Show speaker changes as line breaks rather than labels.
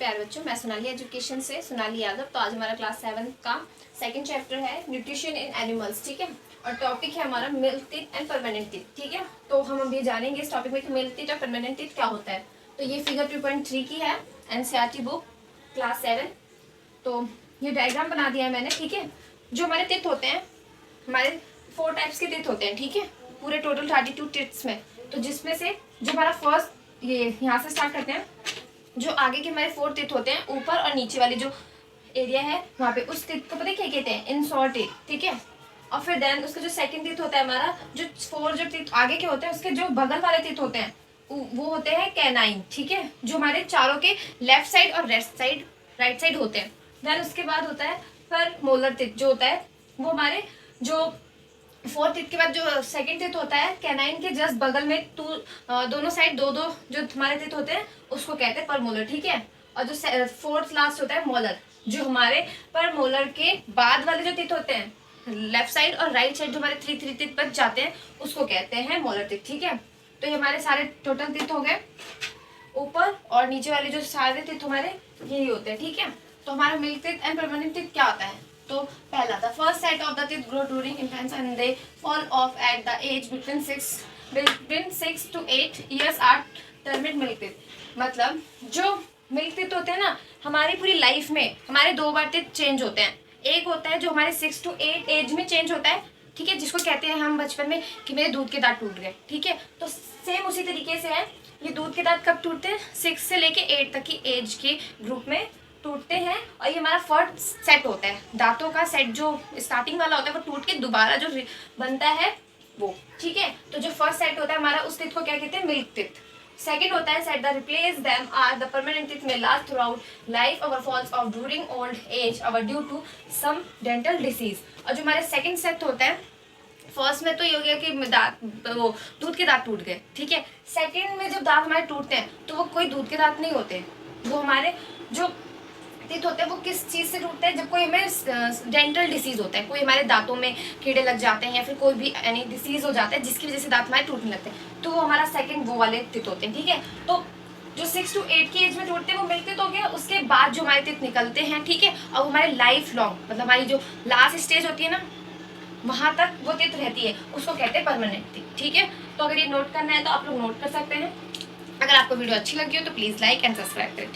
प्यारे बच्चों, मैं सोनाली एजुकेशन से सोनाली यादव। तो आज हमारा क्लास 7 का सेकंड चैप्टर है न्यूट्रिशन इन एनिमल्स, ठीक है। और टॉपिक है हमारा milk teeth and permanent teeth, ठीक है। तो हम अभी जानेंगे इस टॉपिक में कि मिल्क टीथ और परमानेंट टीथ क्या होता है। तो ये फिगर 2.3 की है, एनसीईआरटी बुक क्लास 7। तो ये डायग्राम बना दिया है मैंने, ठीक है। जो हमारे टीथ होते हैं, हमारे 4 टाइप्स के टीथ होते हैं, ठीक है, पूरे टोटल 32 टीथ्स में। तो जिसमें से जो हमारा फर्स्ट, ये यहाँ से स्टार्ट करते हैं। जो आगे के हमारे 4 टीथ होते हैं, ऊपर और नीचे वाली जो एरिया है वहाँ पे, उस टीथ को पता है क्या कहते हैं? इंसॉर टीथ, ठीक है। और फिर देन उसका जो सेकंड टीथ होता है हमारा, जो 4 जो टीथ आगे के होते हैं, उसके जो बगल वाले टीथ होते हैं वो होते हैं कैनाइन, ठीक है, जो हमारे चारों के लेफ्ट साइड और राइट साइड होते हैं। देन उसके बाद होता है पर मोलर टीथ, जो होता है वो हमारे जो 4 टीथ के बाद जो सेकंड टीथ होता है कैनाइन के जस्ट बगल में, दोनों साइड दो जो हमारे टीथ होते हैं उसको कहते हैं पर मोलर, ठीक है। और जो 4th लास्ट होता है मोलर, जो हमारे पर मोलर के बाद वाले जो टीथ होते हैं लेफ्ट साइड और राइट साइड, जो हमारे 3 टीथ बच जाते हैं उसको कहते हैं मोलर टीथ, ठीक है। तो ये हमारे सारे टोटल टीथ हो गए, ऊपर और नीचे वाले जो सारे टीथ हमारे यही होते हैं, ठीक है। तो हमारा milk teeth and permanent teeth क्या होता है? तो पहला, the first set of the teeth grow during infancy and they fall off at the age between 6 to 8 years are termed milk teeth. मतलब जो मिल्क टीथ होते हैं ना, हमारी पूरी लाइफ में हमारे 2 बार टीथ चेंज होते हैं। एक होता है जो हमारे 6 to 8 एज में चेंज होता है, ठीक है, जिसको कहते हैं हम बचपन में कि मेरे दूध के दांत टूट गए, ठीक है। तो सेम उसी तरीके से है, ये दूध के दांत कब टूटते हैं? 6 से लेके 8 तक की एज के ग्रुप में टूटते हैं। और ये हमारा फर्स्ट सेट होता है, दांतों का सेट जो स्टार्टिंग वाला होता है वो टूट के दोबारा जो बनता है वो, ठीक है। तो जो फर्स्ट सेट होता है हमारा, उस टीथ को क्या कहते हैं? Milk teeth. सेकंड होता है set the replace them are the permanent teeth में last throughout life or falls off during old age or due to some dental disease. और जो हमारे सेकंड सेट होता है, फर्स्ट में तो ये हो गया कि दांत, वो दूध के दांत टूट गए, ठीक है। सेकंड में जब दांत हमारे टूटते हैं तो वो कोई दूध के दांत नहीं होते, वो हमारे जो टीथ होते हैं वो किस चीज़ से टूटते हैं? जब कोई हमें डेंटल डिसीज होता है, कोई हमारे दांतों में कीड़े लग जाते हैं या फिर कोई भी यानी डिसीज हो जाता है जिसकी वजह से दांत हमारे टूटने लगते हैं, तो वो हमारा सेकंड वो वाले टीथ होते हैं, ठीक है। तो जो 6 to 8 की एज में टूटते हैं वो मिल्क टीथ हो गया। उसके बाद जो हमारे टीथ निकलते हैं, ठीक है, और वो हमारे लाइफ लॉन्ग, मतलब हमारी जो लास्ट स्टेज होती है ना, वहाँ तक वो टीथ रहती है, उसको कहते हैं परमानेंट टीथ, ठीक है। तो अगर ये नोट करना है तो आप लोग नोट कर सकते हैं। अगर आपको वीडियो अच्छी लगी हो तो प्लीज़ लाइक एंड सब्सक्राइब करें।